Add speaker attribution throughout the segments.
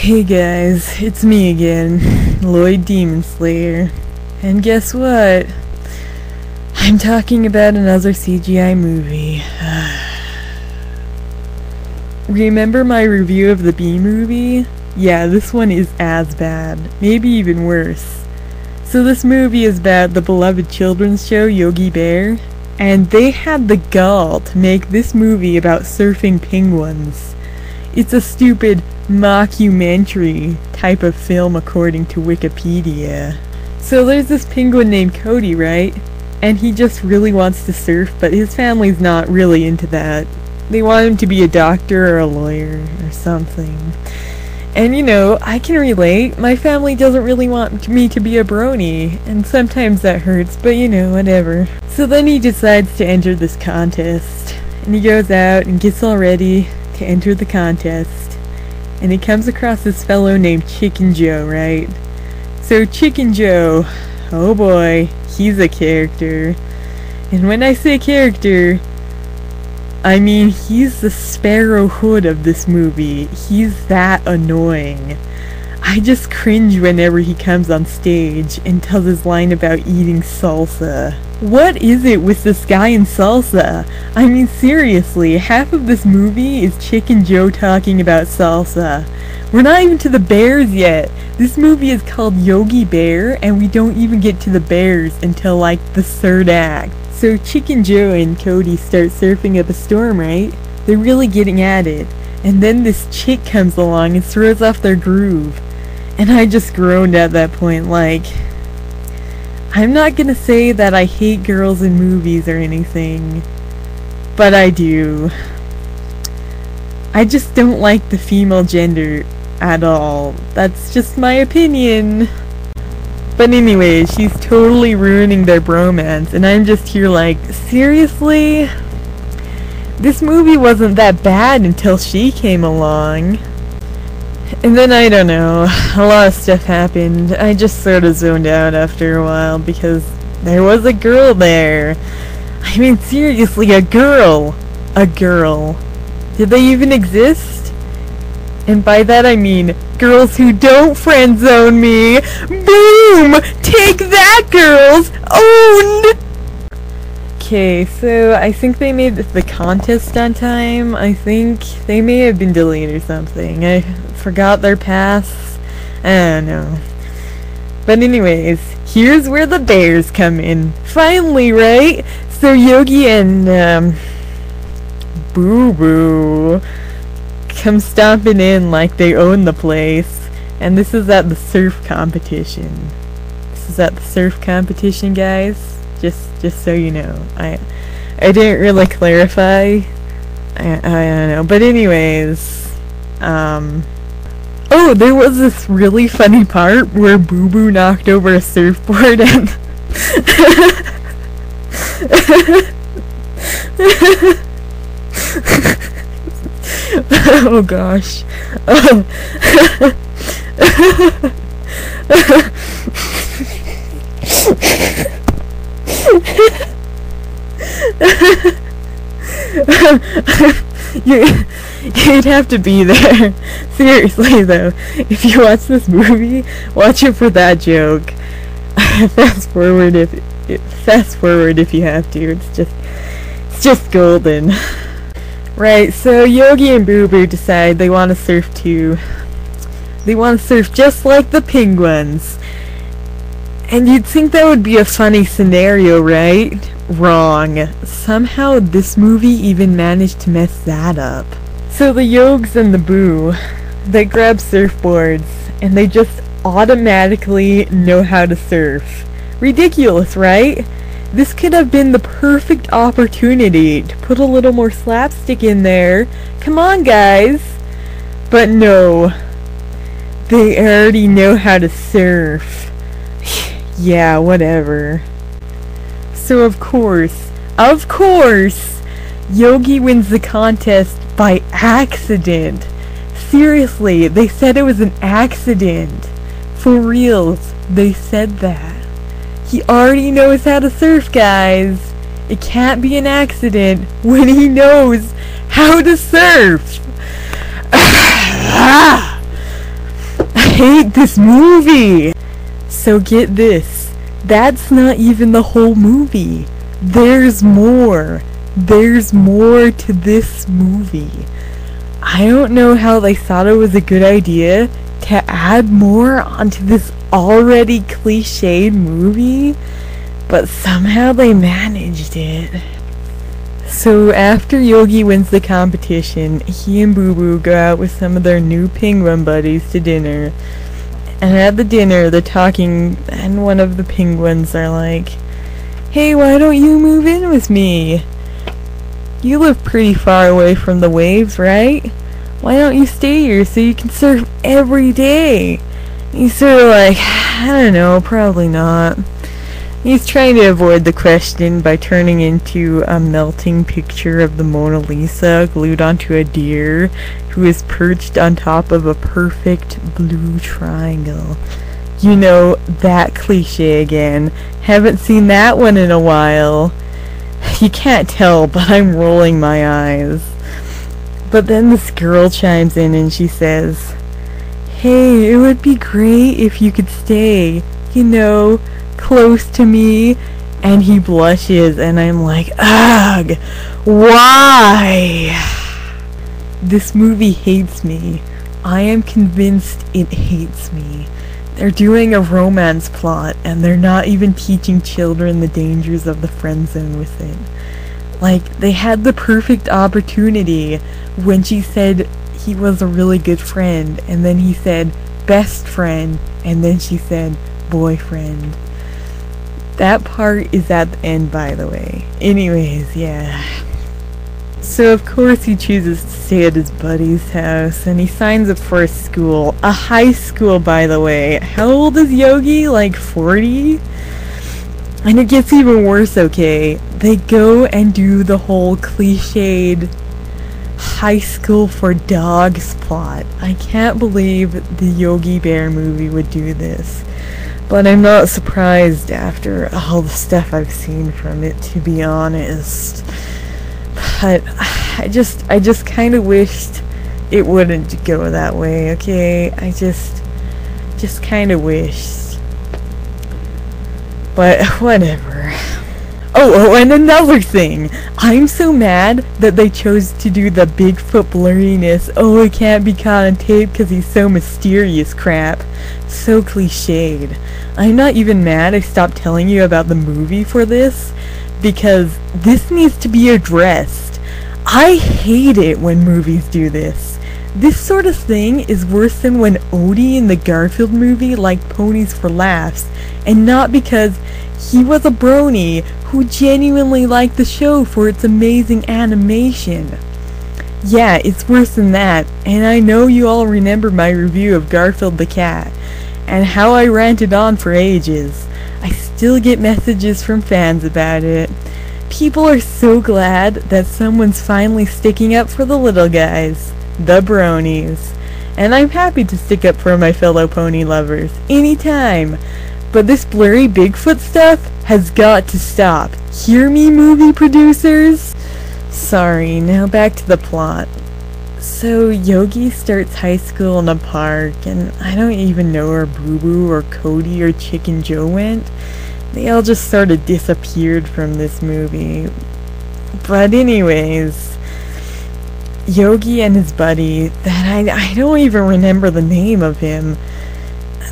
Speaker 1: Hey guys, it's me again, Llyoyd DemonSlayer. And guess what? I'm talking about another CGI movie. Remember my review of the Bee movie? Yeah, this one is as bad, maybe even worse. So this movie is about the beloved children's show Yogi Bear, and they had the gall to make this movie about surfing penguins. It's a stupid mockumentary type of film according to Wikipedia. So there's this penguin named Cody, right? And he just really wants to surf, but his family's not really into that. They want him to be a doctor or a lawyer or something. And you know, I can relate. My family doesn't really want me to be a brony, and sometimes that hurts, but you know, whatever. So then he decides to enter this contest, and he goes out and gets all ready to enter the contest, and he comes across this fellow named Chicken Joe, right? So Chicken Joe, oh boy, he's a character. And when I say character, I mean he's the Sparrow Hood of this movie. He's that annoying. I just cringe whenever he comes on stage and tells his line about eating salsa. What is it with this guy and salsa? I mean seriously, half of this movie is Chicken Joe talking about salsa. We're not even to the bears yet. This movie is called Yogi Bear, and we don't even get to the bears until like the third act. So Chicken Joe and Cody start surfing up a storm, right? They're really getting at it. And then this chick comes along and throws off their groove. And I just groaned at that point, like, I'm not gonna say that I hate girls in movies or anything, but I do. I just don't like the female gender at all. That's just my opinion. But anyway, she's totally ruining their bromance, and I'm just here like, seriously? This movie wasn't that bad until she came along. And then, I don't know, a lot of stuff happened. I just sort of zoned out after a while because there was a girl there. I mean, seriously, a girl. A girl. Did they even exist? And by that I mean, girls who don't friend zone me. Boom! Take that, girls! Owned! Okay, so I think they made the contest on time. I think they may have been delayed or something. I forgot their paths. I don't know. But anyways, here's where the bears come in. Finally, right? So Yogi and Boo Boo come stomping in like they own the place. And this is at the surf competition. This is at the surf competition, guys. Just so you know. I didn't really clarify. I don't know. But anyways, oh, there was this really funny part where Boo Boo knocked over a surfboard and oh gosh. You'd have to be there. Seriously though, if you watch this movie, watch it for that joke. Fast forward if you have to. It's just golden. Right, so Yogi and Boo Boo decide they want to surf too. They want to surf just like the penguins. And you'd think that would be a funny scenario, right? Wrong. Somehow this movie even managed to mess that up. So the Yogs and the Boo, they grab surfboards, and they just automatically know how to surf. Ridiculous, right? This could have been the perfect opportunity to put a little more slapstick in there. Come on, guys. But no. They already know how to surf. Yeah, whatever. So of course, Yogi wins the contest by accident. Seriously, they said it was an accident. For reals, they said that. He already knows how to surf, guys. It can't be an accident when he knows how to surf. hate this movie! So get this, that's not even the whole movie. There's more. There's more to this movie. I don't know how they thought it was a good idea to add more onto this already cliched movie, but somehow they managed it. So after Yogi wins the competition, he and Boo Boo go out with some of their new penguin buddies to dinner. And at the dinner, they're talking, and one of the penguins are like, "Hey, why don't you move in with me? You live pretty far away from the waves, right? Why don't you stay here so you can surf every day?" He's sort of like, "I don't know, probably not." He's trying to avoid the question by turning into a melting picture of the Mona Lisa glued onto a deer who is perched on top of a perfect blue triangle. You know, that cliche again. Haven't seen that one in a while. You can't tell, but I'm rolling my eyes. But then this girl chimes in and she says, "Hey, it would be great if you could stay, you know, close to me." And he blushes and I'm like, ugh, why? This movie hates me. I am convinced it hates me. They're doing a romance plot and they're not even teaching children the dangers of the friend zone with it. Like, they had the perfect opportunity when she said he was a really good friend, and then he said best friend, and then she said boyfriend. That part is at the end, by the way. Anyways, yeah. So of course he chooses to stay at his buddy's house, and he signs up for a school. A high school, by the way. How old is Yogi? Like 40? And it gets even worse, okay? They go and do the whole cliched high school for dogs plot. I can't believe the Yogi Bear movie would do this. But I'm not surprised after all the stuff I've seen from it, to be honest. But I just kind of wished it wouldn't go that way, okay? I just kind of wished. But whatever. Oh, and another thing! I'm so mad that they chose to do the Bigfoot blurriness, "oh, it can't be caught on tape because he's so mysterious" crap. So cliched. I'm not even mad I stopped telling you about the movie for this, because this needs to be addressed. I hate it when movies do this. This sort of thing is worse than when Odie in the Garfield movie liked ponies for laughs, and not because he was a brony who genuinely liked the show for its amazing animation. Yeah, it's worse than that, and I know you all remember my review of Garfield the Cat, and how I ranted on for ages. I still get messages from fans about it. People are so glad that someone's finally sticking up for the little guys, the bronies. And I'm happy to stick up for my fellow pony lovers, anytime. But this blurry Bigfoot stuff has got to stop. Hear me, movie producers? Sorry, now back to the plot. So Yogi starts high school in a park, and I don't even know where Boo Boo or Cody or Chicken Joe went. They all just sort of disappeared from this movie. But anyways, Yogi and his buddy, that I don't even remember the name of him,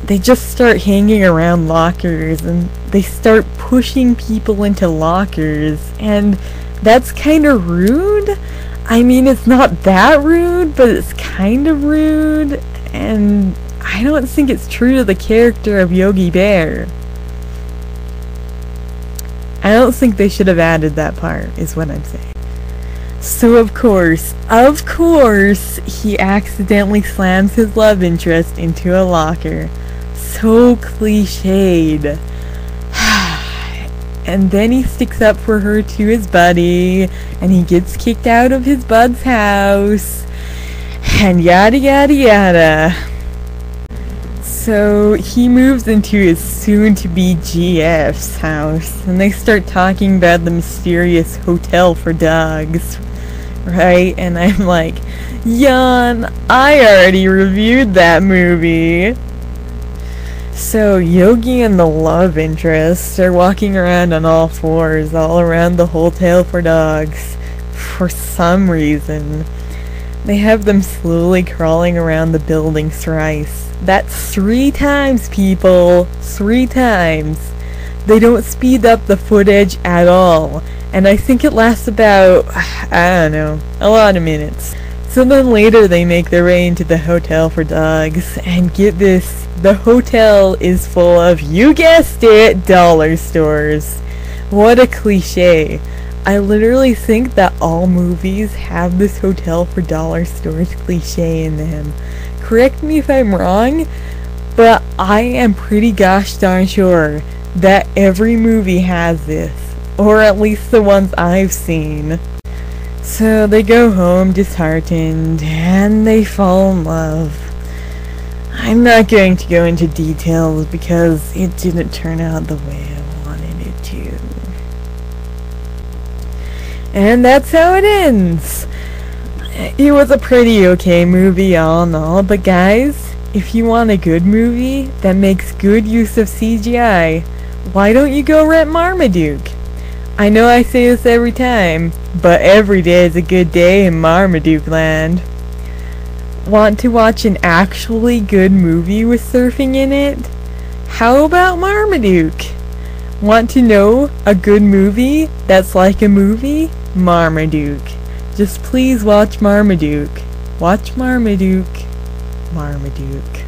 Speaker 1: they just start hanging around lockers, and they start pushing people into lockers, and that's kind of rude. I mean, it's not that rude, but it's kind of rude, and I don't think it's true to the character of Yogi Bear. I don't think they should have added that part, is what I'm saying. So of course, he accidentally slams his love interest into a locker. So cliched. And then he sticks up for her to his buddy, and he gets kicked out of his bud's house, and yada yada yada. So he moves into his soon-to-be GF's house, and they start talking about the mysterious hotel for dogs, right? And I'm like, yawn, I already reviewed that movie. So Yogi and the love interest are walking around on all fours all around the hotel for dogs. For some reason. They have them slowly crawling around the building thrice. That's 3 times, people! 3 times! They don't speed up the footage at all. And I think it lasts about, I don't know, a lot of minutes. So then later they make their way into the hotel for dogs, and get this, the hotel is full of, you guessed it, dollar stores. What a cliche. I literally think that all movies have this hotel for dollar stores cliche in them. Correct me if I'm wrong, but I am pretty gosh darn sure that every movie has this, or at least the ones I've seen. So they go home disheartened, and they fall in love. I'm not going to go into details because it didn't turn out the way I wanted it to. And that's how it ends. It was a pretty okay movie all in all, but guys, if you want a good movie that makes good use of CGI, why don't you go rent Marmaduke? I know I say this every time, but every day is a good day in Marmaduke land. Want to watch an actually good movie with surfing in it? How about Marmaduke? Want to know a good movie that's like a movie? Marmaduke. Just please watch Marmaduke. Watch Marmaduke. Marmaduke.